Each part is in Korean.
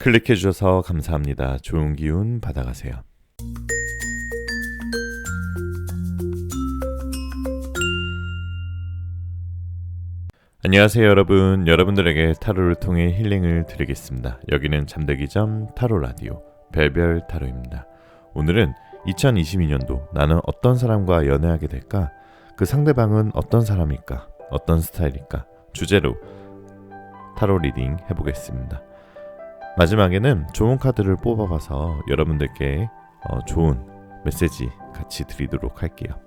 클릭해 주셔서 감사합니다. 좋은 기운 받아가세요. 안녕하세요 여러분. 여러분들에게 타로를 통해 힐링을 드리겠습니다. 여기는 잠들기 전 타로 라디오 별별 타로입니다. 오늘은 2022년도 나는 어떤 사람과 연애하게 될까? 그 상대방은 어떤 사람일까? 어떤 스타일일까? 주제로 타로 리딩 해보겠습니다. 마지막에는 좋은 카드를 뽑아봐서 여러분들께 좋은 메시지 같이 드리도록 할게요.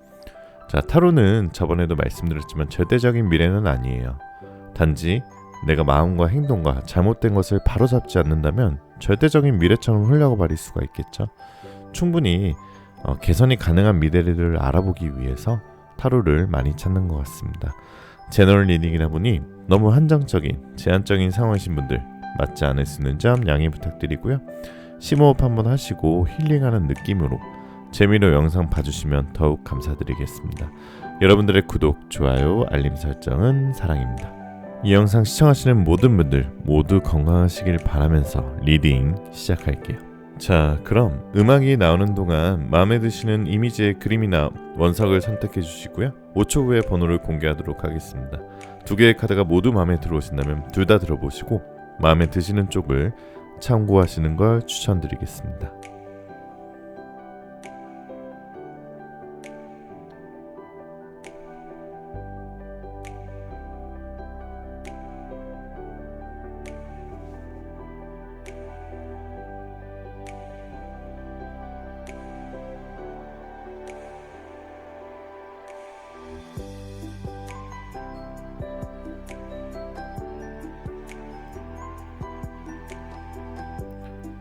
자, 타로는 저번에도 말씀드렸지만 절대적인 미래는 아니에요. 단지 내가 마음과 행동과 잘못된 것을 바로잡지 않는다면 절대적인 미래처럼 흘러가버릴 수가 있겠죠. 충분히 개선이 가능한 미래를 알아보기 위해서 타로를 많이 찾는 것 같습니다. 제너럴 리딩이다 보니 너무 한정적인 제한적인 상황이신 분들 맞지 않을 수 있는 점 양해 부탁드리고요. 심호흡 한번 하시고 힐링하는 느낌으로 재미로 영상 봐주시면 더욱 감사드리겠습니다. 여러분들의 구독, 좋아요, 알림 설정은 사랑입니다. 이 영상 시청하시는 모든 분들 모두 건강하시길 바라면서 리딩 시작할게요. 자, 그럼 음악이 나오는 동안 마음에 드시는 이미지의 그림이나 원석을 선택해 주시고요. 5초 후에 번호를 공개하도록 하겠습니다. 두 개의 카드가 모두 마음에 들어오신다면 둘 다 들어보시고 마음에 드시는 쪽을 참고하시는 걸 추천드리겠습니다.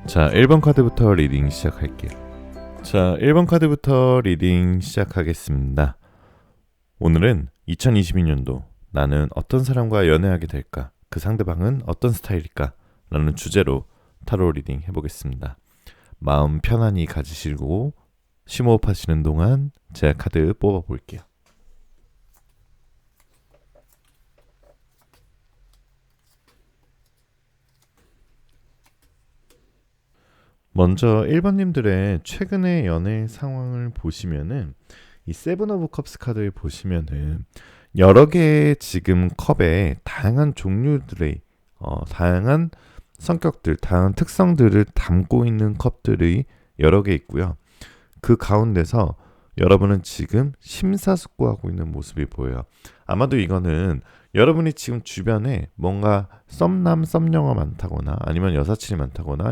자, 1번 카드부터 리딩 시작할게요. 자, 1번 카드부터 리딩 시작하겠습니다. 오늘은 2022년도 나는 어떤 사람과 연애하게 될까? 그 상대방은 어떤 스타일일까? 라는 주제로 타로 리딩 해보겠습니다. 마음 편안히 가지시고 심호흡 하시는 동안 제가 카드 뽑아볼게요. 먼저 1번님들의 최근의 연애 상황을 보시면은 이 세븐 오브 컵스 카드를 보시면은 여러 개의 지금 컵에 다양한 종류들의 다양한 성격들, 다양한 특성들을 담고 있는 컵들이 여러 개 있고요. 그 가운데서 여러분은 지금 심사숙고하고 있는 모습이 보여요. 아마도 이거는 여러분이 지금 주변에 뭔가 썸남 썸녀가 많다거나 아니면 여사친이 많다거나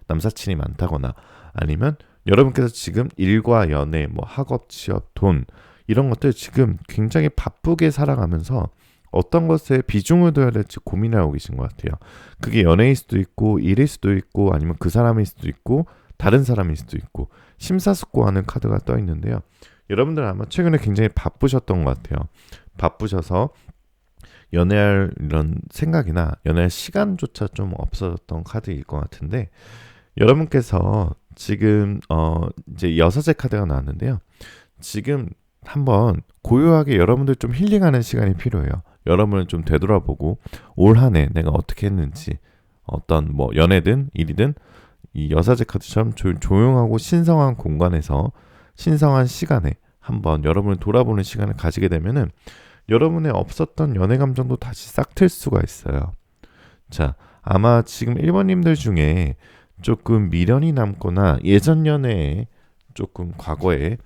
남사친이 많다거나 아니면 여러분께서 지금 일과 연애, 뭐 학업, 취업, 돈 이런 것들 지금 굉장히 바쁘게 살아가면서 어떤 것에 비중을 둬야 될지 고민을 하고 계신 것 같아요. 그게 연애일 수도 있고 일일 수도 있고 아니면 그 사람일 수도 있고 다른 사람일 수도 있고 심사숙고하는 카드가 떠 있는데요. 여러분들 아마 최근에 굉장히 바쁘셨던 것 같아요. 바쁘셔서 연애할 이런 생각이나 연애할 시간조차 좀 없어졌던 카드일 것 같은데 여러분께서 지금 이제 여섯째 카드가 나왔는데요. 지금 한번 고요하게 여러분들 좀 힐링하는 시간이 필요해요. 여러분을 좀 되돌아보고 올 한 해 내가 어떻게 했는지 어떤 뭐 연애든 일이든 이 여사제 카드처럼 조용하고 신성한 공간에서 신성한 시간에 한번 여러분을 돌아보는 시간을 가지게 되면은 여러분의 없었던 연애 감정도 다시 싹 틀 수가 있어요. 자, 아마 지금 1번님들 중에 조금 미련이 남거나 예전 연애에 조금 과거에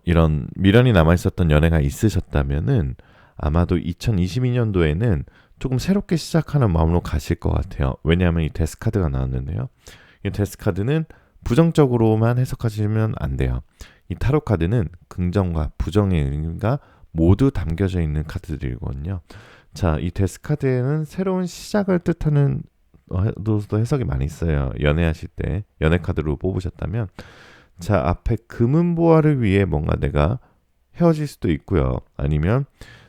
이런 미련이 남아있었던 연애가 있으셨다면은 아마도 2022년도에는 조금 새롭게 시작하는 마음으로 가실 것 같아요. 왜냐하면 이 데스 카드가 나왔는데요. 이 데스 카드는 부정적으로만 해석하시면 안 돼요. 이 타로 카드는 긍정과 부정의 의미가 모두 담겨져 있는 카드들이거든요. 자, 이 데스 카드에는 새로운 시작을 뜻하는 해석이 많이 있어요. 연애하실 때 연애 카드로 뽑으셨다면 자, 앞에 금은보화를 위해 뭔가 내가 헤어질 수도 있고요. 아니면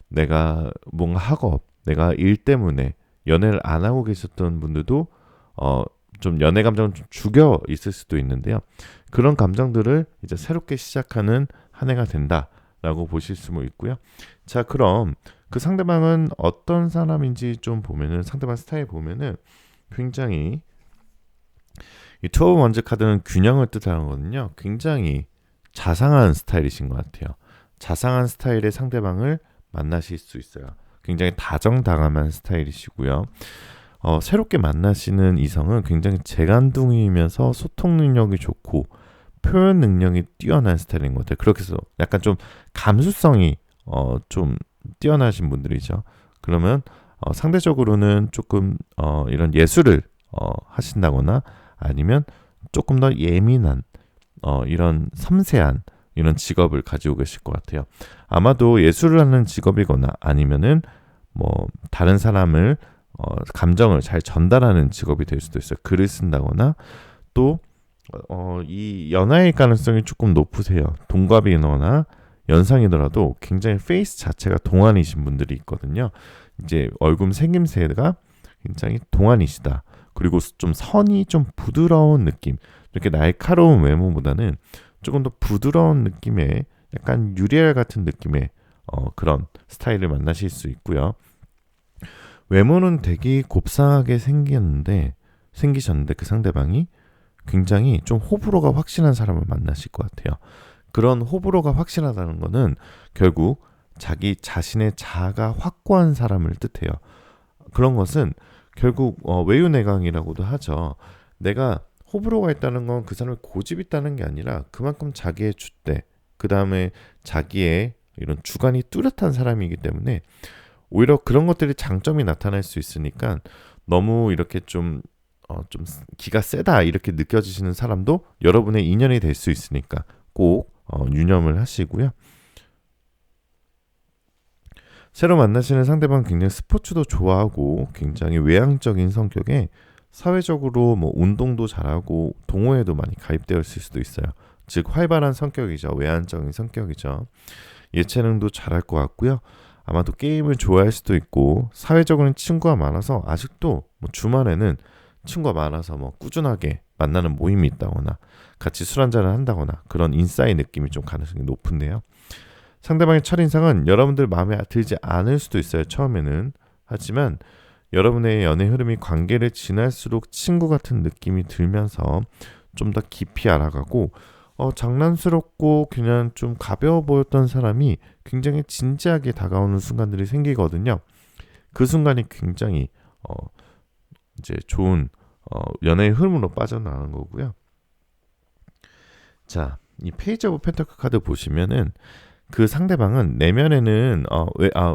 내가 뭔가 학업, 내가 일 때문에 연애를 안 하고 계셨던 분들도 좀 연애 감정을 좀 죽여 있을 수도 있는데요. 그런 감정들을 이제 새롭게 시작하는 한 해가 된다. 라고 보실 수 있고요. 자, 그럼 그 상대방은 어떤 사람인지 좀 보면은 상대방 스타일 보면은 굉장히 이 투어 원즈 카드는 균형을 뜻하는 거거든요. 굉장히 자상한 스타일이신 것 같아요. 자상한 스타일의 상대방을 만나실 수 있어요. 굉장히 다정다감한 스타일이시고요. 새롭게 만나시는 이성은 굉장히 재간둥이면서 소통 능력이 좋고 표현 능력이 뛰어난 스타일인 것 같아요. 그렇게 해서 약간 좀 감수성이 좀 뛰어나신 분들이죠. 그러면 상대적으로는 조금 이런 예술을 하신다거나 아니면 조금 더 예민한 이런 섬세한 이런 직업을 가지고 계실 것 같아요. 아마도 예술을 하는 직업이거나 아니면은 뭐 다른 사람을 감정을 잘 전달하는 직업이 될 수도 있어요. 글을 쓴다거나 또 이 연하일 가능성이 조금 높으세요. 동갑이거나 연상이더라도 굉장히 페이스 자체가 동안이신 분들이 있거든요. 이제 얼굴 생김새가 굉장히 동안이시다. 그리고 좀 선이 좀 부드러운 느낌. 이렇게 날카로운 외모보다는 조금 더 부드러운 느낌의 약간 유리알 같은 느낌의 그런 스타일을 만나실 수 있고요. 외모는 되게 곱상하게 생기셨는데 그 상대방이 굉장히 좀 호불호가 확실한 사람을 만나실 것 같아요. 그런 호불호가 확실하다는 거는 결국 자기 자신의 자아가 확고한 사람을 뜻해요. 그런 것은 결국 외유내강이라고도 하죠. 내가 호불호가 있다는 건 그 사람이 고집 있다는 게 아니라 그만큼 자기의 줏대, 그 다음에 자기의 이런 주관이 뚜렷한 사람이기 때문에 오히려 그런 것들이 장점이 나타날 수 있으니까 너무 이렇게 좀 기가 세다 이렇게 느껴지시는 사람도 여러분의 인연이 될 수 있으니까 꼭 유념을 하시고요. 새로 만나시는 상대방 굉장히 스포츠도 좋아하고 굉장히 외향적인 성격에 사회적으로 뭐 운동도 잘하고 동호회도 많이 가입되어 있을 수도 있어요. 즉 활발한 성격이죠. 외향적인 성격이죠. 예체능도 잘할 것 같고요. 아마도 게임을 좋아할 수도 있고 사회적으로는 친구가 많아서 아직도 뭐 주말에는 친구가 많아서 뭐 꾸준하게 만나는 모임이 있다거나 같이 술 한잔을 한다거나 그런 인싸의 느낌이 좀 가능성이 높은데요. 상대방의 첫인상은 여러분들 마음에 들지 않을 수도 있어요. 처음에는. 하지만 여러분의 연애 흐름이 관계를 지날수록 친구 같은 느낌이 들면서 좀 더 깊이 알아가고 장난스럽고 그냥 좀 가벼워 보였던 사람이 굉장히 진지하게 다가오는 순간들이 생기거든요. 그 순간이 굉장히 이제 좋은 연애의 흐름으로 빠져나가는 거고요. 자, 이 페이지 오브 펜타클 카드 보시면은 그 상대방은 내면에는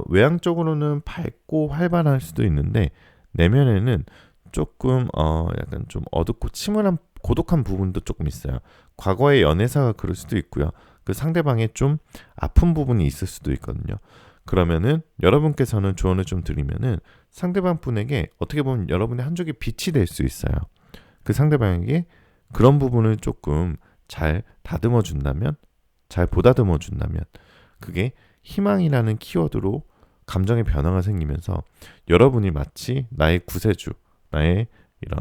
외향적으로는 밝고 활발할 수도 있는데 내면에는 조금 약간 좀 어둡고 침울한 고독한 부분도 조금 있어요. 과거의 연애사가 그럴 수도 있고요. 그 상대방의 좀 아픈 부분이 있을 수도 있거든요. 그러면은 여러분께서는 조언을 좀 드리면은 상대방 분에게 어떻게 보면 여러분의 한쪽이 빛이 될 수 있어요. 그 상대방에게 그런 부분을 조금 잘 다듬어 준다면, 잘 보다듬어 준다면 그게 희망이라는 키워드로 감정의 변화가 생기면서 여러분이 마치 나의 구세주, 나의 이런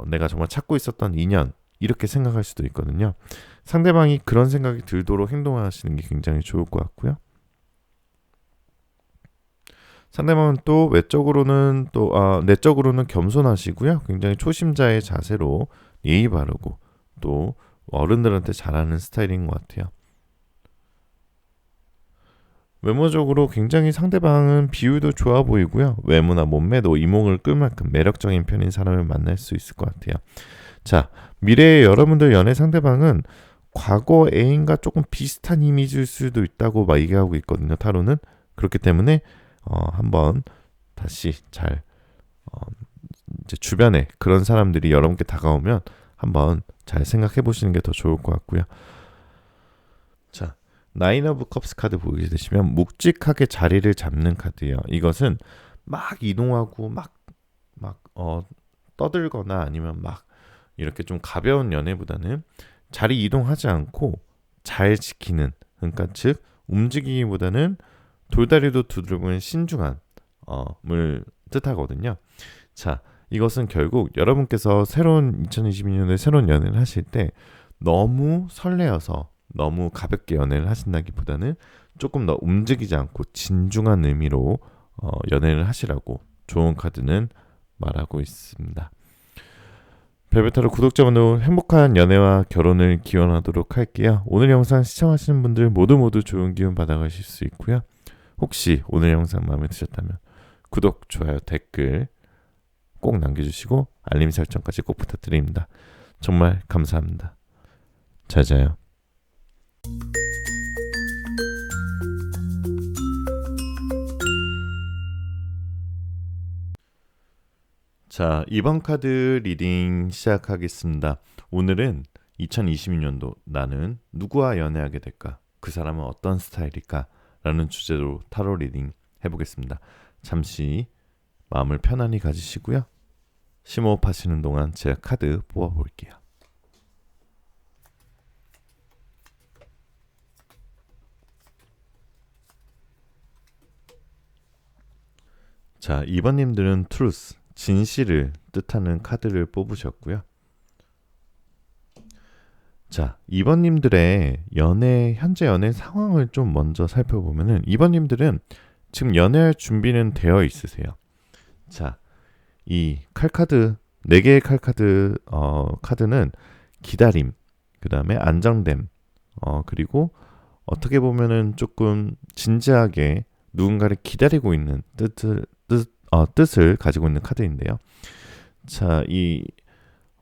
내가 정말 찾고 있었던 인연 이렇게 생각할 수도 있거든요. 상대방이 그런 생각이 들도록 행동하시는 게 굉장히 좋을 것 같고요. 상대방은 또 외적으로는 내적으로는 겸손하시고요. 굉장히 초심자의 자세로 예의 바르고 또 어른들한테 잘하는 스타일인 것 같아요. 외모적으로 굉장히 상대방은 비율도 좋아 보이고요. 외모나 몸매도 이목을 끌 만큼 매력적인 편인 사람을 만날 수 있을 것 같아요. 자, 미래의 여러분들 연애 상대방은 과거 애인과 조금 비슷한 이미지일 수도 있다고 막 얘기하고 있거든요. 타로는. 그렇기 때문에 한번 다시 잘 이제 주변에 그런 사람들이 여러분께 다가오면 한번 잘 생각해 보시는 게 더 좋을 것 같고요. 자, 나인 오브 컵스 카드 보게 되시면 묵직하게 자리를 잡는 카드예요. 이것은 막 이동하고 막 떠들거나 아니면 막 이렇게 좀 가벼운 연애보다는 자리 이동하지 않고 잘 지키는, 그러니까 즉 움직이기보다는 돌다리도 두드려보는 신중함을 뜻하거든요. 자, 이것은 결국 여러분께서 새로운 2022년에 새로운 연애를 하실 때 너무 설레어서 너무 가볍게 연애를 하신다기보다는 조금 더 움직이지 않고 진중한 의미로 연애를 하시라고 좋은 카드는 말하고 있습니다. 벨벳타로 구독자분들 행복한 연애와 결혼을 기원하도록 할게요. 오늘 영상 시청하시는 분들 모두 좋은 기운 받아가실 수 있고요. 혹시 오늘 영상 마음에 드셨다면 구독, 좋아요, 댓글 꼭 남겨주시고 알림 설정까지 꼭 부탁드립니다. 정말 감사합니다. 잘 자요. 자, 이번 카드 리딩 시작하겠습니다. 오늘은 2022년도 나는 누구와 연애하게 될까? 그 사람은 어떤 스타일일까? 라는 주제로 타로 리딩 해보겠습니다. 잠시 마음을 편안히 가지시고요. 심호흡하시는 동안 제가 카드 뽑아볼게요. 자, 2번님들은 truth, 진실을 뜻하는 카드를 뽑으셨고요. 자, 2번님들의 현재 연애 상황을 좀 먼저 살펴보면은 2번님들은 지금 연애할 준비는 되어 있으세요. 자, 이 칼카드 4개의 칼카드 카드는 기다림, 그 다음에 안정됨, 그리고 어떻게 보면은 조금 진지하게 누군가를 기다리고 있는 뜻을 가지고 있는 카드인데요. 자, 이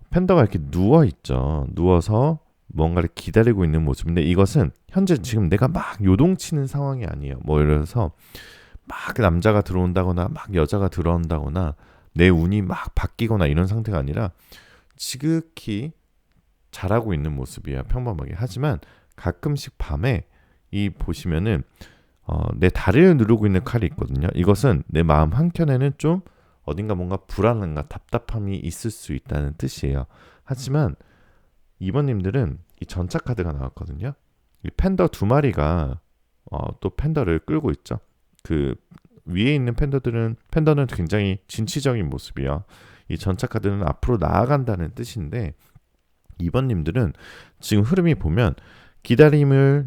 팬더가 이렇게 누워 있죠. 누워서 뭔가를 기다리고 있는 모습인데 이것은 현재 지금 내가 막 요동치는 상황이 아니에요. 뭐 예를 들어서 막 남자가 들어온다거나 막 여자가 들어온다거나 내 운이 막 바뀌거나 이런 상태가 아니라 지극히 잘하고 있는 모습이야. 평범하게. 하지만 가끔씩 밤에 이 보시면은 내 다리를 누르고 있는 칼이 있거든요. 이것은 내 마음 한켠에는 좀 어딘가 뭔가 불안함과 답답함이 있을 수 있다는 뜻이에요. 하지만 2번님들은 이 전차 카드가 나왔거든요. 이 팬더 2마리가 또 팬더를 끌고 있죠. 그 위에 있는 팬더는 굉장히 진취적인 모습이야. 이 전차 카드는 앞으로 나아간다는 뜻인데 2번님들은 지금 흐름이 보면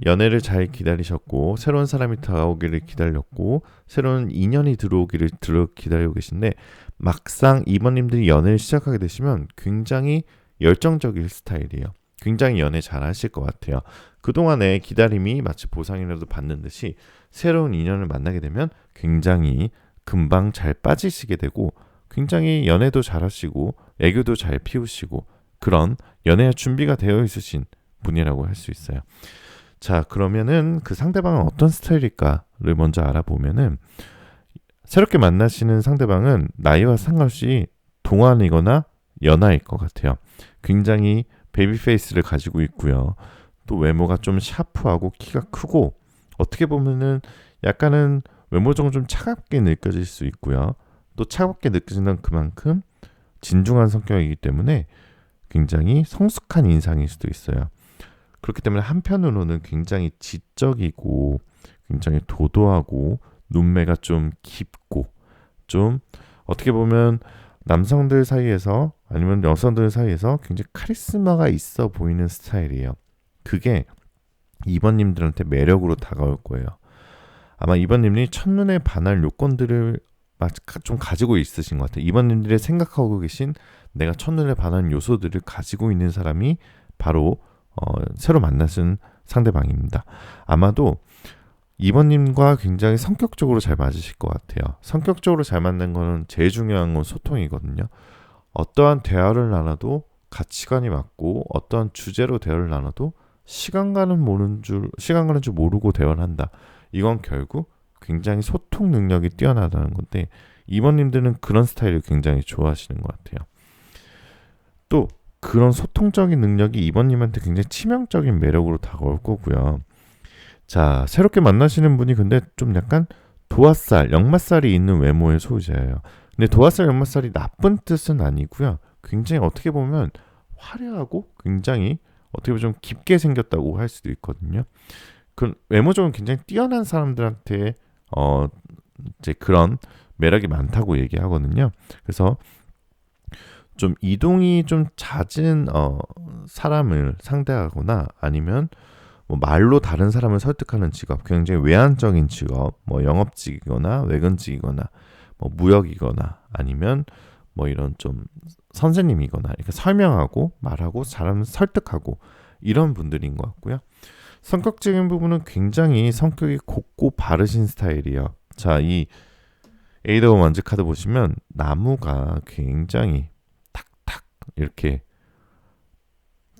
연애를 잘 기다리셨고 새로운 사람이 다가오기를 기다렸고 새로운 인연이 들어오기를 기다리고 계신데 막상 2번님들이 연애를 시작하게 되시면 굉장히 열정적일 스타일이에요. 굉장히 연애 잘 하실 것 같아요. 그동안의 기다림이 마치 보상이라도 받는 듯이 새로운 인연을 만나게 되면 굉장히 금방 잘 빠지시게 되고 굉장히 연애도 잘 하시고 애교도 잘 피우시고 그런 연애할 준비가 되어 있으신 분이라고 할 수 있어요. 자, 그러면은 그 상대방은 어떤 스타일일까를 먼저 알아보면은 새롭게 만나시는 상대방은 나이와 상관없이 동안이거나 연하일 것 같아요. 굉장히 베이비 페이스를 가지고 있고요. 또 외모가 좀 샤프하고 키가 크고 어떻게 보면은 약간은 외모적으로 좀 차갑게 느껴질 수 있고요. 또 차갑게 느껴진다는 그만큼 진중한 성격이기 때문에 굉장히 성숙한 인상일 수도 있어요. 그렇기 때문에 한편으로는 굉장히 지적이고 굉장히 도도하고 눈매가 좀 깊고 좀 어떻게 보면 남성들 사이에서 아니면 여성들 사이에서 굉장히 카리스마가 있어 보이는 스타일이에요. 그게 2번님들한테 매력으로 다가올 거예요. 아마 2번님이 첫눈에 반할 요건들을 좀 가지고 있으신 것 같아요. 2번님들이 생각하고 계신 내가 첫눈에 반하는 요소들을 가지고 있는 사람이 바로 새로 만나신 상대방입니다. 아마도 2번님과 굉장히 성격적으로 잘 맞으실 것 같아요. 성격적으로 잘 맞는 거는 제일 중요한 건 소통이거든요. 어떠한 대화를 나눠도 가치관이 맞고 어떠한 주제로 대화를 나눠도 시간 가는 줄 모르고 대화를 한다. 이건 결국 굉장히 소통 능력이 뛰어나다는 건데 2번님들은 그런 스타일을 굉장히 좋아하시는 것 같아요. 또 그런 소통적인 능력이 2번님한테 굉장히 치명적인 매력으로 다가올 거고요. 자, 새롭게 만나시는 분이 근데 좀 약간 역마살이 있는 외모의 소유자예요. 근데 역마살이 나쁜 뜻은 아니고요. 굉장히 어떻게 보면 화려하고 굉장히 어떻게 보면 좀 깊게 생겼다고 할 수도 있거든요. 그 외모적으로 굉장히 뛰어난 사람들한테 이제 그런 매력이 많다고 얘기하거든요. 그래서 좀 이동이 좀 잦은 사람을 상대하거나 아니면 뭐 말로 다른 사람을 설득하는 직업, 굉장히 외향적인 직업, 뭐 영업직이거나 외근직이거나 뭐 무역이거나 아니면 뭐 이런 좀 선생님이거나 이렇게 설명하고 말하고 사람을 설득하고 이런 분들인 것 같고요. 성격적인 부분은 굉장히 성격이 곱고 바르신 스타일이에요. 자, 이 에이드 오브 원즈 카드 보시면 나무가 굉장히 탁탁 이렇게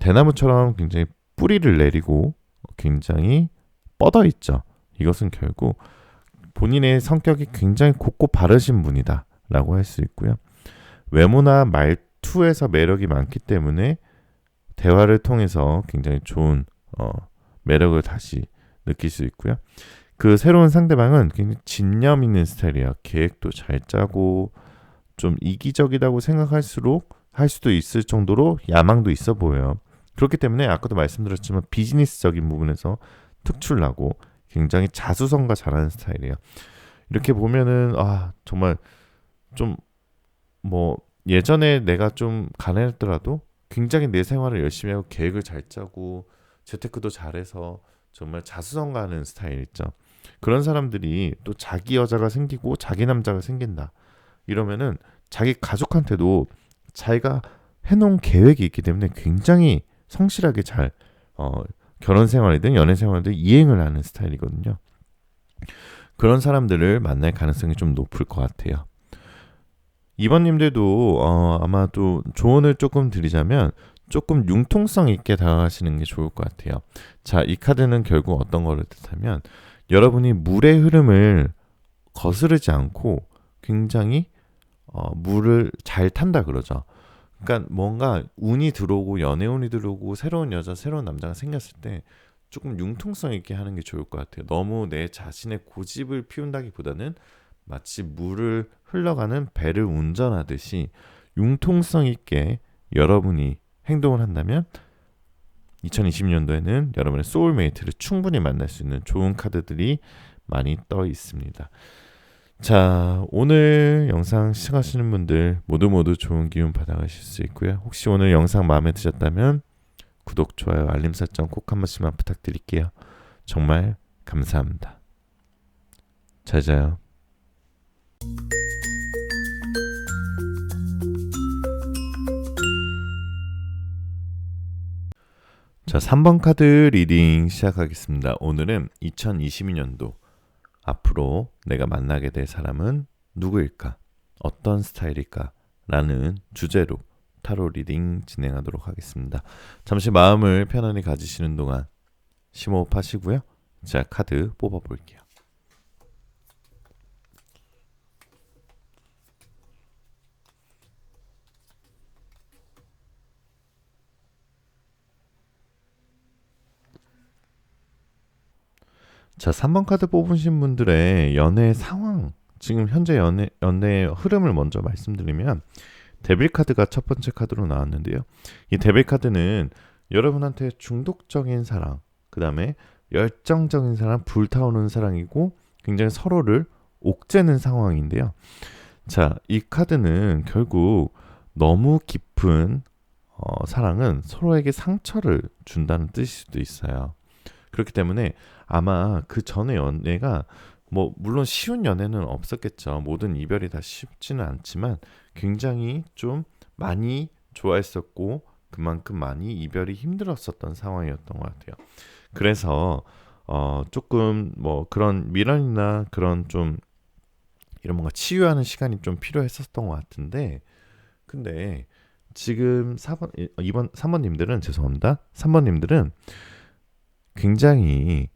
대나무처럼 굉장히 뿌리를 내리고 굉장히 뻗어 있죠. 이것은 결국 본인의 성격이 굉장히 곱고 바르신 분이다 라고 할 수 있고요. 외모나 말투에서 매력이 많기 때문에 대화를 통해서 굉장히 좋은 매력을 다시 느낄 수 있고요. 그 새로운 상대방은 굉장히 진념 있는 스타일이에요. 계획도 잘 짜고 좀 이기적이라고 생각할수록 할 수도 있을 정도로 야망도 있어 보여요. 그렇기 때문에 아까도 말씀드렸지만 비즈니스적인 부분에서 특출나고 굉장히 자수성가 잘하는 스타일이에요. 이렇게 보면은 정말 좀 뭐 예전에 내가 좀 가난했더라도 굉장히 내 생활을 열심히 하고 계획을 잘 짜고 재테크도 잘해서 정말 자수성가하는 스타일 있죠. 그런 사람들이 또 자기 여자가 생기고 자기 남자가 생긴다. 이러면은 자기 가족한테도 자기가 해놓은 계획이 있기 때문에 굉장히 성실하게 잘 결혼 생활이든 연애 생활이든 이행을 하는 스타일이거든요. 그런 사람들을 만날 가능성이 좀 높을 것 같아요. 2번님들도 아마 또 조언을 조금 드리자면 조금 융통성 있게 다가가시는 게 좋을 것 같아요. 자, 이 카드는 결국 어떤 거를 뜻하면 여러분이 물의 흐름을 거스르지 않고 굉장히 물을 잘 탄다 그러죠. 그러니까 뭔가 운이 들어오고 연애운이 들어오고 새로운 여자, 새로운 남자가 생겼을 때 조금 융통성 있게 하는 게 좋을 것 같아요. 너무 내 자신의 고집을 피운다기보다는 마치 물을 흘러가는 배를 운전하듯이 융통성 있게 여러분이 행동을 한다면 2020년도에는 여러분의 소울메이트를 충분히 만날 수 있는 좋은 카드들이 많이 떠 있습니다. 자, 오늘 영상 시청하시는 분들 모두 좋은 기운 받아가실 수 있고요. 혹시 오늘 영상 마음에 드셨다면 구독, 좋아요, 알림 설정 꼭 한 번씩만 부탁드릴게요. 정말 감사합니다. 잘 자요. 자, 3번 카드 리딩 시작하겠습니다. 오늘은 2022년도 앞으로 내가 만나게 될 사람은 누구일까? 어떤 스타일일까? 라는 주제로 타로 리딩 진행하도록 하겠습니다. 잠시 마음을 편안히 가지시는 동안 심호흡하시고요. 자, 카드 뽑아볼게요. 자, 3번 카드 뽑으신 분들의 연애 상황, 지금 현재 연애 흐름을 먼저 말씀드리면 데빌 카드가 첫 번째 카드로 나왔는데요. 이 데빌 카드는 여러분한테 중독적인 사랑, 그 다음에 열정적인 사랑, 불타오르는 사랑이고 굉장히 서로를 옥죄는 상황인데요. 자, 이 카드는 결국 너무 깊은 사랑은 서로에게 상처를 준다는 뜻일 수도 있어요. 그렇기 때문에 아마 그 전에 연애가 뭐 물론 쉬운 연애는 없었겠죠. 모든 이별이 다 쉽지는 않지만 굉장히 좀 많이 좋아했었고 그만큼 많이 이별이 힘들었었던 상황이었던 것 같아요. 그래서 조금 뭐 그런 미련이나 그런 좀 이런 뭔가 치유하는 시간이 좀 필요했었던 것 같은데 근데 지금 3번님들은 죄송합니다. 3번님들은 굉장히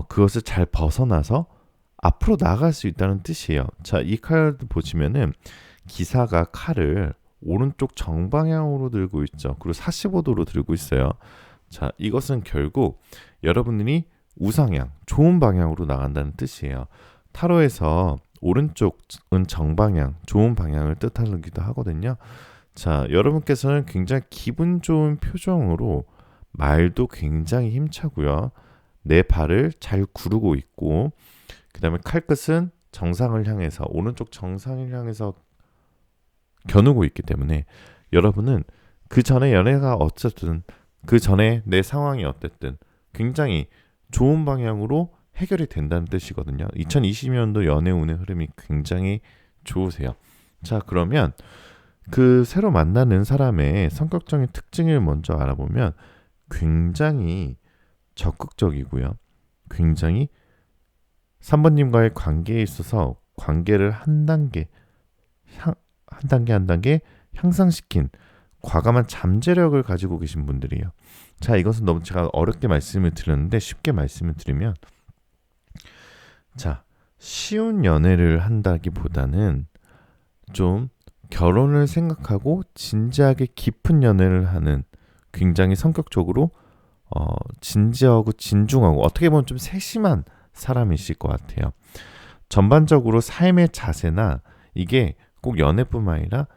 그것을 잘 벗어나서 앞으로 나아갈 수 있다는 뜻이에요. 자, 이 카드 보시면은 기사가 칼을 오른쪽 정방향으로 들고 있죠. 그리고 45도로 들고 있어요. 자, 이것은 결국 여러분들이 우상향, 좋은 방향으로 나간다는 뜻이에요. 타로에서 오른쪽은 정방향, 좋은 방향을 뜻하기도 하거든요. 자, 여러분께서는 굉장히 기분 좋은 표정으로 말도 굉장히 힘차고요. 내 발을 잘 구르고 있고 그 다음에 칼끝은 정상을 향해서 오른쪽 정상을 향해서 겨누고 있기 때문에 여러분은 그 전에 연애가 어쨌든 그 전에 내 상황이 어땠든 굉장히 좋은 방향으로 해결이 된다는 뜻이거든요. 2020년도 연애 운의 흐름이 굉장히 좋으세요. 자, 그러면 그 새로 만나는 사람의 성격적인 특징을 먼저 알아보면 굉장히 적극적이고요. 굉장히 3번님과의 관계에 있어서 관계를 한 단계 한 단계 향상시킨 과감한 잠재력을 가지고 계신 분들이에요. 자, 이것은 너무 제가 어렵게 말씀을 드렸는데 쉽게 말씀을 드리면, 자, 쉬운 연애를 한다기보다는 좀 결혼을 생각하고 진지하게 깊은 연애를 하는, 굉장히 성격적으로 진지하고 진중하고 어떻게 보면 좀 세심한 사람이실 것 같아요. 전반적으로 삶의 자세나, 이게 꼭 연애뿐만 아니라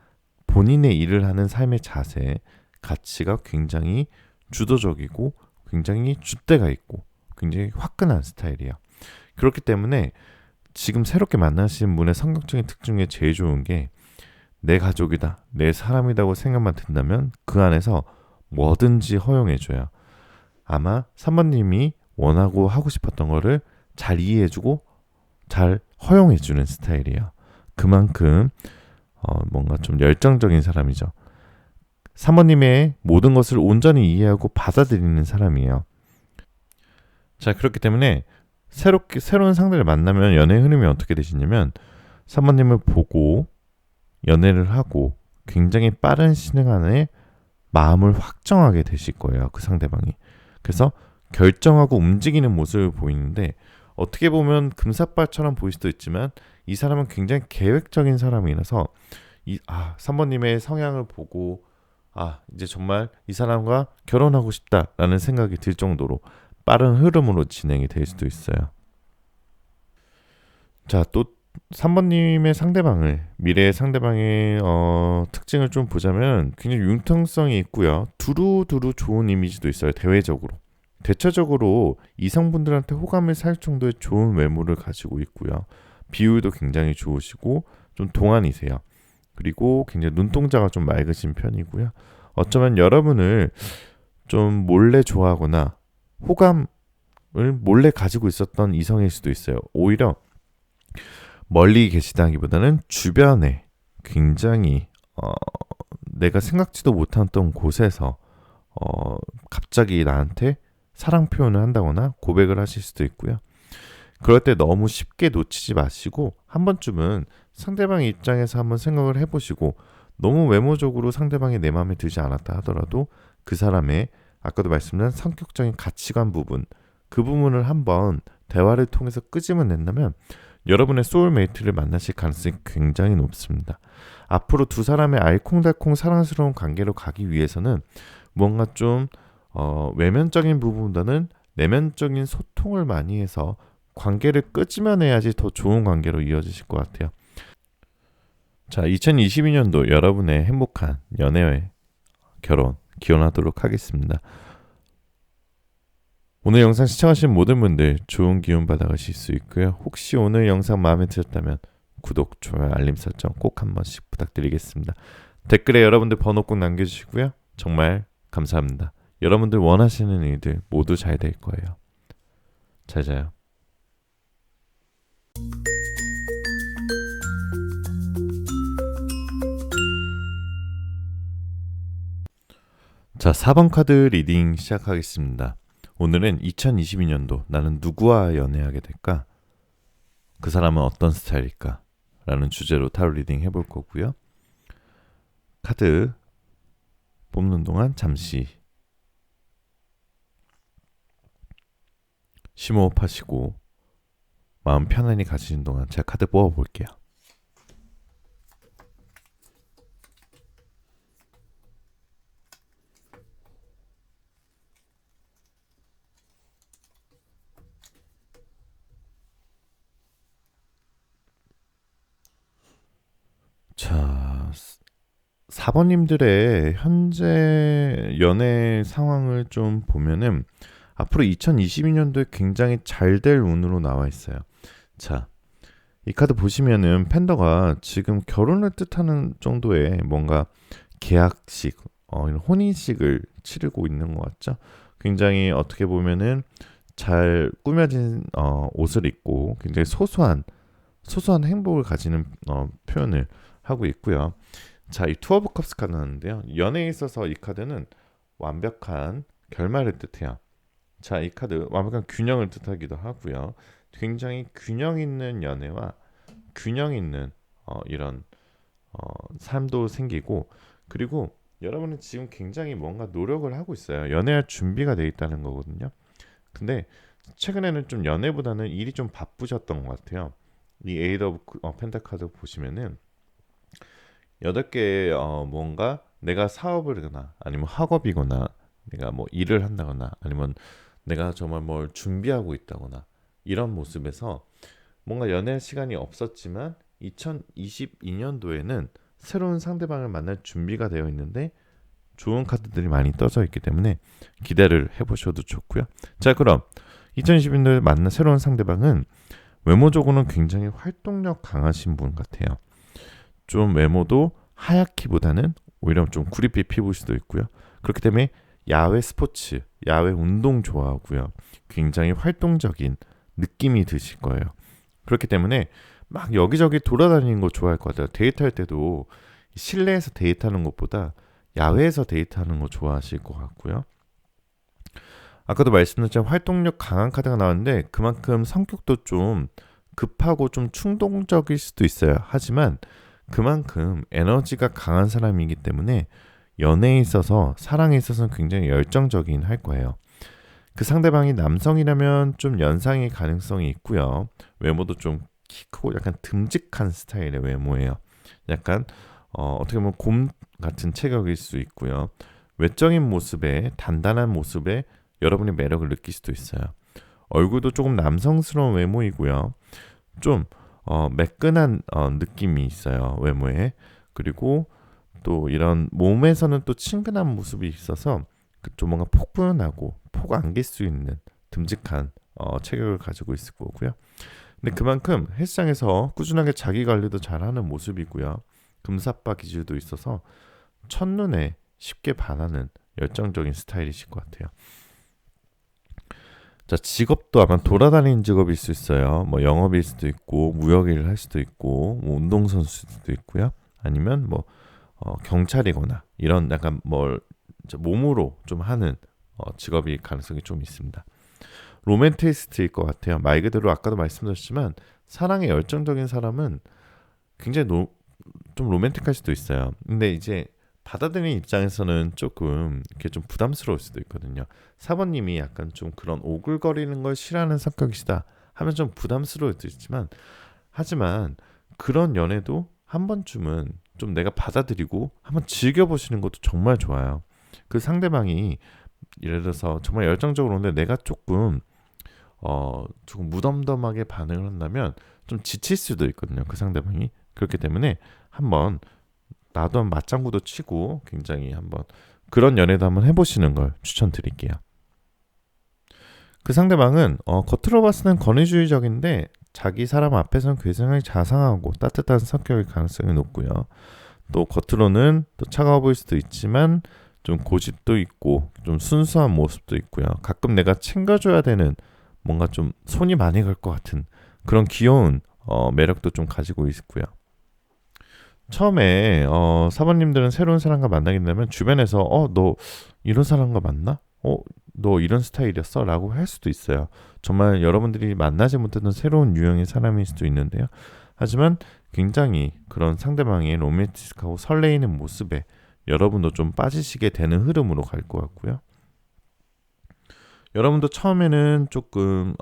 본인의 일을 하는 삶의 자세, 가치가 굉장히 주도적이고 굉장히 줏대가 있고 굉장히 화끈한 스타일이에요. 그렇기 때문에 지금 새롭게 만나시는 분의 성격적인 특징 중에 제일 좋은 게, 내 가족이다, 내 사람이라고 생각만 든다면 그 안에서 뭐든지 허용해줘요. 아마 3번님이 원하고 하고 싶었던 거를 잘 이해해주고 잘 허용해주는 스타일이에요. 그만큼 뭔가 좀 열정적인 사람이죠. 3번님의 모든 것을 온전히 이해하고 받아들이는 사람이에요. 자, 그렇기 때문에 새로운 상대를 만나면 연애의 흐름이 어떻게 되시냐면, 3번님을 보고 연애를 하고 굉장히 빠른 시간 안에 마음을 확정하게 되실 거예요. 그 상대방이. 그래서 결정하고 움직이는 모습을 보이는데, 어떻게 보면 금사빠처럼 보일 수도 있지만 이 사람은 굉장히 계획적인 사람이라서 3번님의 성향을 보고 이제 정말 이 사람과 결혼하고 싶다라는 생각이 들 정도로 빠른 흐름으로 진행이 될 수도 있어요. 자, 또 3번님의 상대방을, 미래의 상대방의 특징을 좀 보자면 굉장히 융통성이 있고요. 두루두루 좋은 이미지도 있어요. 대체적으로 이성분들한테 호감을 살 정도의 좋은 외모를 가지고 있고요. 비율도 굉장히 좋으시고 좀 동안이세요. 그리고 굉장히 눈동자가 좀 맑으신 편이고요. 어쩌면 여러분을 좀 몰래 좋아하거나 호감을 몰래 가지고 있었던 이성일 수도 있어요. 오히려 멀리 계시다기보다는 주변에 굉장히 내가 생각지도 못했던 곳에서 갑자기 나한테 사랑 표현을 한다거나 고백을 하실 수도 있고요. 그럴 때 너무 쉽게 놓치지 마시고 한 번쯤은 상대방의 입장에서 한번 생각을 해보시고, 너무 외모적으로 상대방이 내 마음에 들지 않았다 하더라도 그 사람의 아까도 말씀드린 성격적인 가치관 부분, 그 부분을 한번 대화를 통해서 끄집어낸다면 여러분의 소울메이트를 만나실 가능성이 굉장히 높습니다. 앞으로 두 사람의 알콩달콩 사랑스러운 관계로 가기 위해서는 뭔가 좀 외면적인 부분보다는 내면적인 소통을 많이 해서 관계를 끄집어내야지 더 좋은 관계로 이어지실 것 같아요. 자, 2022년도 여러분의 행복한 연애, 결혼 기원하도록 하겠습니다. 오늘 영상 시청하신 모든 분들 좋은 기운 받아가실 수 있고요. 혹시 오늘 영상 마음에 드셨다면 구독, 좋아요, 알림 설정 꼭 한 번씩 부탁드리겠습니다. 댓글에 여러분들 번호 꼭 남겨주시고요. 정말 감사합니다. 여러분들 원하시는 일들 모두 잘 될 거예요. 잘 자요. 자, 4번 카드 리딩 시작하겠습니다. 오늘은 2022년도 나는 누구와 연애하게 될까? 그 사람은 어떤 스타일일까? 라는 주제로 타로 리딩 해볼 거고요. 카드 뽑는 동안 잠시 심호흡하시고 마음 편안히 가시는 동안 제가 카드 뽑아볼게요. 자, 4번님들의 현재 연애 상황을 좀 보면은 앞으로 2022년도에 굉장히 잘 될 운으로 나와 있어요. 자, 이 카드 보시면은 팬더가 지금 결혼을 뜻하는 정도의 뭔가 계약식, 이런 혼인식을 치르고 있는 것 같죠? 굉장히 어떻게 보면은 잘 꾸며진 옷을 입고 굉장히 소소한 행복을 가지는 표현을 하고 있고요. 자, 이 투어 오브 컵스 카드 나왔는데요. 연애에 있어서 이 카드는 완벽한 결말을 뜻해요. 자, 이 카드 완벽한 균형을 뜻하기도 하고요. 굉장히 균형 있는 연애와 균형 있는 이런 삶도 생기고, 그리고 여러분은 지금 굉장히 뭔가 노력을 하고 있어요. 연애할 준비가 돼 있다는 거거든요. 근데 최근에는 좀 연애보다는 일이 좀 바쁘셨던 것 같아요. 이 에이드 오브 펜타카드 보시면은 8개의 뭔가 내가 사업을 하거나 아니면 학업이거나 내가 뭐 일을 한다거나 아니면 내가 정말 뭘 준비하고 있다거나 이런 모습에서 뭔가 연애할 시간이 없었지만 2022년도에는 새로운 상대방을 만날 준비가 되어 있는데 좋은 카드들이 많이 떠져 있기 때문에 기대를 해보셔도 좋고요. 자, 그럼 2022년도에 만난 새로운 상대방은 외모적으로는 굉장히 활동력 강하신 분 같아요. 좀 외모도 하얗기보다는 오히려 좀 구릿빛 피부일 수도 있고요. 그렇기 때문에 야외 스포츠, 야외 운동 좋아하고요. 굉장히 활동적인 느낌이 드실 거예요. 그렇기 때문에 막 여기저기 돌아다니는 거 좋아할 것 같아요. 데이트할 때도 실내에서 데이트하는 것보다 야외에서 데이트하는 거 좋아하실 것 같고요. 아까도 말씀드렸지만 활동력 강한 카드가 나왔는데 그만큼 성격도 좀 급하고 좀 충동적일 수도 있어요. 하지만 그만큼 에너지가 강한 사람이기 때문에 연애에 있어서 사랑에 있어서는 굉장히 열정적인 할 거예요. 그 상대방이 남성이라면 좀 연상의 가능성이 있고요. 외모도 좀 키 크고 약간 듬직한 스타일의 외모예요. 약간 어떻게 보면 곰 같은 체격일 수 있고요. 외적인 모습에 단단한 모습에 여러분이 매력을 느낄 수도 있어요. 얼굴도 조금 남성스러운 외모이고요. 좀 매끈한 느낌이 있어요. 외모에. 그리고 또 이런 몸에서는 또 친근한 모습이 있어서 좀 뭔가 폭분하고 폭 안길 수 있는 듬직한 체격을 가지고 있을 거고요. 근데 그만큼 헬스장에서 꾸준하게 자기 관리도 잘하는 모습이고요. 금사빠 기질도 있어서 첫눈에 쉽게 반하는 열정적인 스타일이실 것 같아요. 자, 직업도 아마 돌아다니는 직업일 수 있어요. 뭐 영업일 수도 있고 무역일을 할 수도 있고 뭐 운동선수일 수도 있고요. 아니면 뭐 경찰이거나 이런 약간 뭘 몸으로 좀 하는 직업일 가능성이 좀 있습니다. 로맨티스트일 것 같아요. 말 그대로 아까도 말씀드렸지만 사랑에 열정적인 사람은 굉장히 좀 로맨틱할 수도 있어요. 근데 이제 받아들이는 입장에서는 조금 이렇게 좀 부담스러울 수도 있거든요. 사모님이 약간 좀 그런 오글거리는 걸 싫어하는 성격이시다 하면 좀 부담스러울 수 있지만, 하지만 그런 연애도 한 번쯤은 좀 내가 받아들이고 한번 즐겨보시는 것도 정말 좋아요. 그 상대방이 예를 들어서 정말 열정적으로 오는데 내가 조금 무덤덤하게 반응을 한다면 좀 지칠 수도 있거든요. 그 상대방이. 그렇기 때문에 한번 나도 한번 맞장구도 치고 굉장히 한번 그런 연애도 한번 해보시는 걸 추천드릴게요. 그 상대방은 겉으로 봤을 땐 권위주의적인데 자기 사람 앞에서는 굉장히 자상하고 따뜻한 성격일 가능성이 높고요. 또 겉으로는 또 차가워 보일 수도 있지만 좀 고집도 있고 좀 순수한 모습도 있고요. 가끔 내가 챙겨줘야 되는 뭔가 좀 손이 많이 갈 것 같은 그런 귀여운 매력도 좀 가지고 있고요. 처음에 사모님들은 새로운 사람과 만나게 되면 주변에서 너 이런 사람과 만나? 너 이런 스타일이었어? 라고 할 수도 있어요. 정말 여러분들이 만나지 못했던 새로운 유형의 사람일 수도 있는데요. 하지만 굉장히 그런 상대방의 로맨티스하고 설레이는 모습에 여러분도 좀 빠지시게 되는 흐름으로 갈 것 같고요. 여러분도 처음에는 조금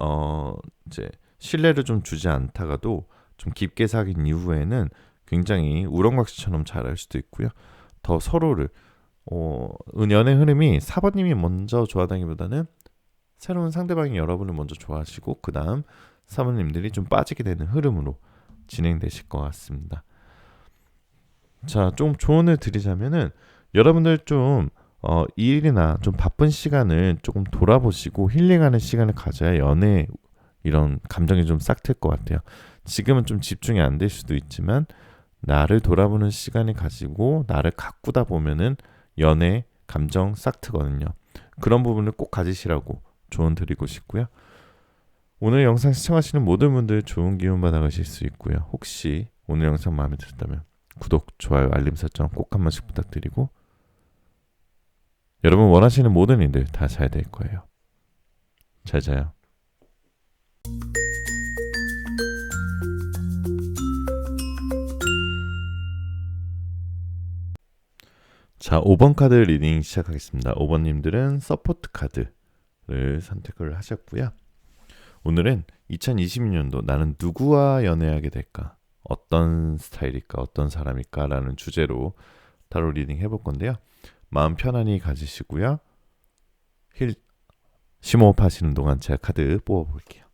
이제 신뢰를 좀 주지 않다가도 좀 깊게 사귄 이후에는 굉장히 우렁각시처럼 잘할 수도 있고요. 더 서로를 연애 흐름이 4번님이 먼저 좋아하다기보다는 새로운 상대방이 여러분을 먼저 좋아하시고 그 다음 사모님들이 좀 빠지게 되는 흐름으로 진행되실 것 같습니다. 자, 좀 조언을 드리자면은 여러분들 좀 일이나 좀 바쁜 시간을 조금 돌아보시고 힐링하는 시간을 가져야 연애 이런 감정이 좀 싹 틀 것 같아요. 지금은 좀 집중이 안 될 수도 있지만 나를 돌아보는 시간을 가지고 나를 가꾸다 보면은 연애 감정 싹 트거든요. 그런 부분을 꼭 가지시라고 조언 드리고 싶고요. 오늘 영상 시청하시는 모든 분들 좋은 기운 받아가실 수 있고요. 혹시 오늘 영상 마음에 드셨다면 구독, 좋아요, 알림 설정 꼭 한 번씩 부탁드리고, 여러분 원하시는 모든 일들 다 잘 될 거예요. 잘 자요. 자, 5번 카드 리딩 시작하겠습니다. 5번님들은 서포트 카드를 선택을 하셨고요. 오늘은 2022년도 나는 누구와 연애하게 될까? 어떤 스타일일까? 어떤 사람일까? 라는 주제로 타로 리딩 해볼 건데요. 마음 편안히 가지시고요. 심호흡 하시는 동안 제가 카드 뽑아볼게요.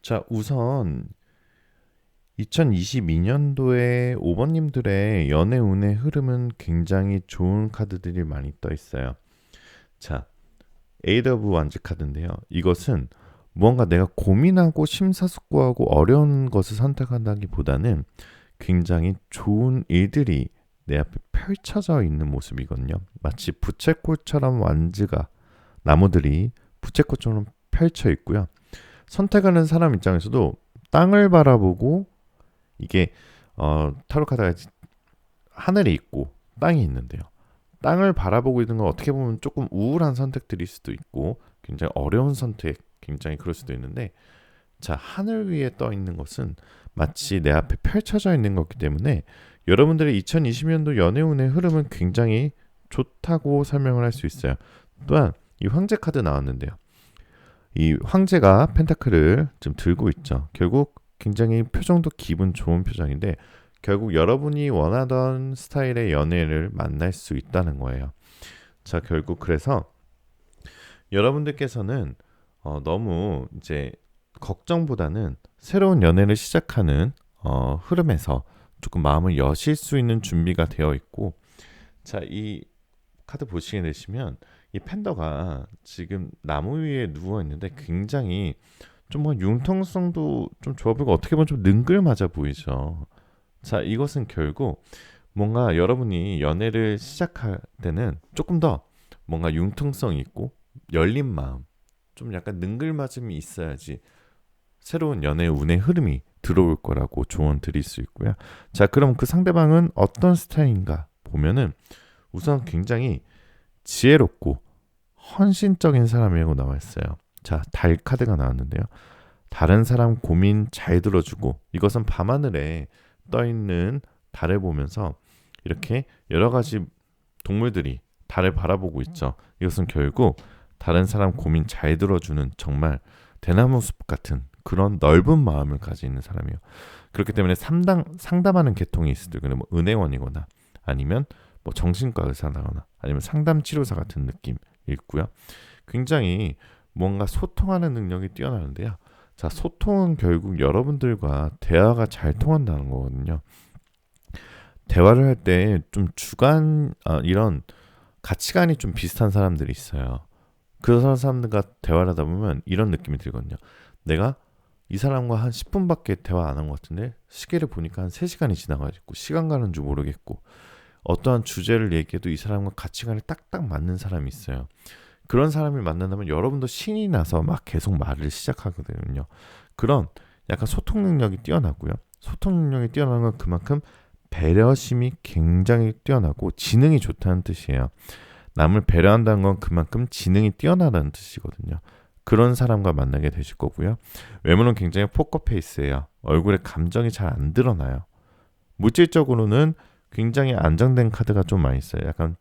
자, 우선 2022년도에 5번님들의 연애 운의 흐름은 굉장히 좋은 카드들이 많이 떠 있어요. 자, 에이드 오브 완즈 카드인데요. 이것은 무언가 내가 고민하고 심사숙고하고 어려운 것을 선택한다기보다는 굉장히 좋은 일들이 내 앞에 펼쳐져 있는 모습이거든요. 마치 부채꼴처럼 완즈가, 나무들이 부채꼴처럼 펼쳐 있고요. 선택하는 사람 입장에서도 땅을 바라보고, 이게 타로 카드가 하늘이 있고 땅이 있는데요. 땅을 바라보고 있는 건 어떻게 보면 조금 우울한 선택들일 수도 있고 굉장히 어려운 선택, 굉장히 그럴 수도 있는데, 자, 하늘 위에 떠 있는 것은 마치 내 앞에 펼쳐져 있는 거기 때문에 여러분들의 2020년도 연애운의 흐름은 굉장히 좋다고 설명을 할 수 있어요. 또한 이 황제 카드 나왔는데요. 이 황제가 펜타클을 좀 들고 있죠. 결국 굉장히 표정도 기분 좋은 표정인데 결국 여러분이 원하던 스타일의 연애를 만날 수 있다는 거예요. 자, 결국 그래서 여러분들께서는 너무 이제 걱정보다는 새로운 연애를 시작하는 흐름에서 조금 마음을 여실 수 있는 준비가 되어 있고, 자, 이 카드 보시게 되시면 이 팬더가 지금 나무 위에 누워 있는데 굉장히 좀 뭐 융통성도 좀 좋아 보이고 어떻게 보면 좀 능글맞아 보이죠. 자, 이것은 결국 뭔가 여러분이 연애를 시작할 때는 조금 더 뭔가 융통성 있고 열린 마음, 좀 약간 능글맞음이 있어야지 새로운 연애 운의 흐름이 들어올 거라고 조언 드릴 수 있고요. 자, 그럼 그 상대방은 어떤 스타일인가 보면은 우선 굉장히 지혜롭고 헌신적인 사람이라고 나와 있어요. 자, 달 카드가 나왔는데요. 다른 사람 고민 잘 들어주고, 이것은 밤하늘에 떠 있는 달을 보면서 이렇게 여러 가지 동물들이 달을 바라보고 있죠. 이것은 결국 다른 사람 고민 잘 들어주는 정말 대나무 숲 같은 그런 넓은 마음을 가지고 있는 사람이에요. 그렇기 때문에 상담하는 계통이 있을 때, 뭐 은행원이거나 아니면 뭐 정신과 의사나 아니면 상담 치료사 같은 느낌 있고요. 굉장히 뭔가 소통하는 능력이 뛰어나는데요. 자, 소통은 결국 여러분들과 대화가 잘 통한다는 거거든요. 대화를 할 때 좀 이런 가치관이 좀 비슷한 사람들이 있어요. 그런 사람들과 대화를 하다 보면 이런 느낌이 들거든요. 내가 이 사람과 한 10분밖에 대화 안 한 것 같은데 시계를 보니까 한 3시간이 지나가지고 시간 가는 줄 모르겠고, 어떠한 주제를 얘기해도 이 사람과 가치관이 딱딱 맞는 사람이 있어요. 그런 사람을 만난다면 여러분도 신이 나서 막 계속 말을 시작하거든요. 그런 약간 소통 능력이 뛰어나고요. 소통 능력이 뛰어나는 건 그만큼 배려심이 굉장히 뛰어나고 지능이 좋다는 뜻이에요. 남을 배려한다는 건 그만큼 지능이 뛰어나다는 뜻이거든요. 그런 사람과 만나게 되실 거고요. 외모는 굉장히 포커페이스예요. 얼굴에 감정이 잘 안 드러나요. 물질적으로는 굉장히 안정된 카드가 좀 많이 있어요. 약간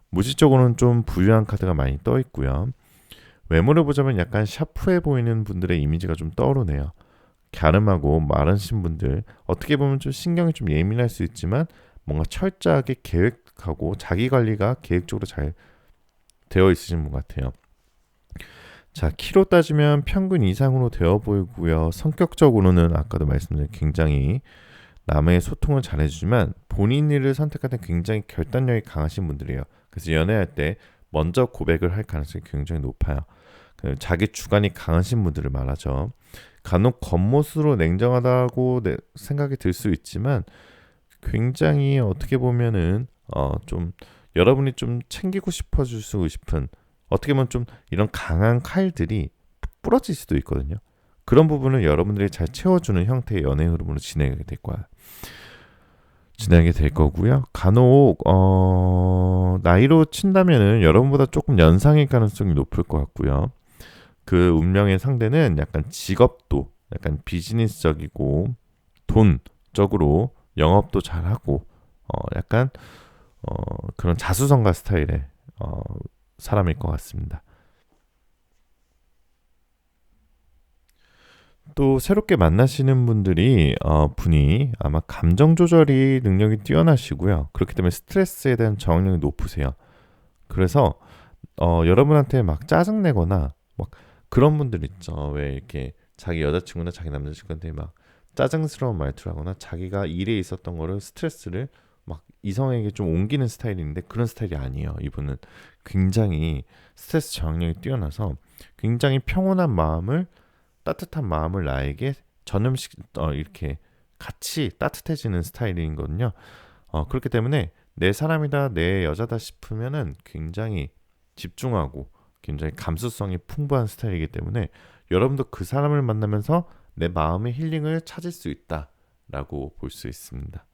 물질적으로는 좀 부유한 카드가 많이 떠 있고요. 외모를 보자면 약간 샤프해 보이는 분들의 이미지가 좀 떠오르네요. 갸름하고 마르신 분들, 어떻게 보면 좀 신경이 좀 예민할 수 있지만 뭔가 철저하게 계획하고 자기 관리가 계획적으로 잘 되어 있으신 분 같아요. 자, 키로 따지면 평균 이상으로 되어 보이고요. 성격적으로는 아까도 말씀드린 굉장히 남의 소통을 잘해주지만 본인 일을 선택할 때 굉장히 결단력이 강하신 분들이에요. 그래서 연애할 때 먼저 고백을 할 가능성이 굉장히 높아요. 자기 주관이 강하신 분들을 말하죠. 간혹 겉모습으로 냉정하다고 생각이 들 수 있지만 굉장히 어떻게 보면은 좀 여러분이 좀 챙기고 싶어주고 싶은 어떻게 보면 좀 이런 강한 칼들이 부러질 수도 있거든요. 그런 부분을 여러분들이 잘 채워주는 형태의 연애 흐름으로 진행하게 될 거고요. 간혹 나이로 친다면은 여러분보다 조금 연상일 가능성이 높을 것 같고요. 그 운명의 상대는 약간 직업도 약간 비즈니스적이고 돈적으로 영업도 잘하고 약간 그런 자수성가 스타일의 사람일 것 같습니다. 또 새롭게 만나시는 분이 아마 감정 조절이 능력이 뛰어나시고요. 그렇기 때문에 스트레스에 대한 저항력이 높으세요. 그래서 여러분한테 막 짜증내거나 막 그런 분들 있죠. 왜 이렇게 자기 여자친구나 자기 남자친구한테 막 짜증스러운 말투를 하거나 자기가 일에 있었던 거를 스트레스를 막 이성에게 좀 옮기는 스타일인데 그런 스타일이 아니에요. 이분은 굉장히 스트레스 저항력이 뛰어나서 굉장히 따뜻한 마음을 나에게 전염식 이렇게 같이 따뜻해지는 스타일인 거든요. 그렇기 때문에 내 사람이다, 내 여자다 싶으면은 굉장히 집중하고 굉장히 감수성이 풍부한 스타일이기 때문에 여러분도 그 사람을 만나면서 내 마음의 힐링을 찾을 수 있다라고 볼 수 있습니다.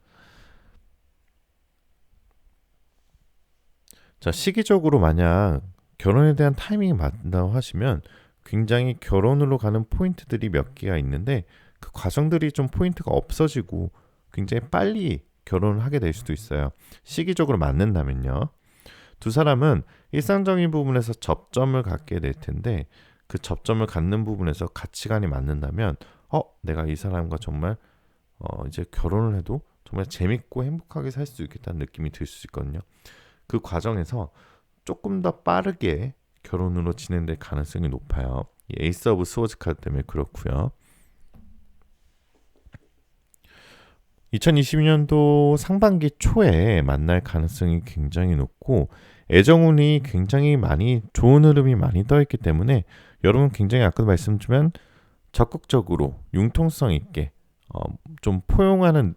자, 시기적으로 만약 결혼에 대한 타이밍이 맞다고 하시면 굉장히 결혼으로 가는 포인트들이 몇 개가 있는데 그 과정들이 좀 포인트가 없어지고 굉장히 빨리 결혼을 하게 될 수도 있어요. 시기적으로 맞는다면요. 두 사람은 일상적인 부분에서 접점을 갖게 될 텐데 그 접점을 갖는 부분에서 가치관이 맞는다면 내가 이 사람과 정말 이제 결혼을 해도 정말 재밌고 행복하게 살 수 있겠다는 느낌이 들 수 있거든요. 그 과정에서 조금 더 빠르게 결혼으로 진행될 가능성이 높아요. 에이스 오브 스워즈 카드 때문에 그렇고요. 2022년도 상반기 초에 만날 가능성이 굉장히 높고 애정운이 굉장히 많이 좋은 흐름이 많이 떠있기 때문에 여러분 굉장히 아까도 말씀드리면 적극적으로 융통성 있게 좀 포용하는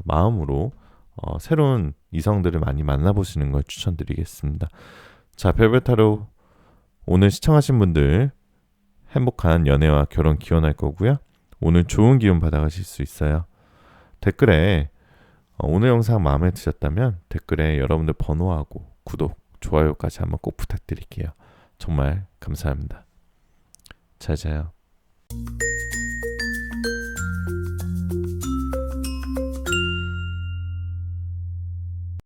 마음으로 새로운 이성들을 많이 만나보시는 걸 추천드리겠습니다. 자, 별별타로 오늘 시청하신 분들 행복한 연애와 결혼 기원할 거고요. 오늘 좋은 기운 받아가실 수 있어요. 댓글에 오늘 영상 마음에 드셨다면 댓글에 여러분들 번호하고 구독, 좋아요까지 한번 꼭 부탁드릴게요. 정말 감사합니다. 잘 자요.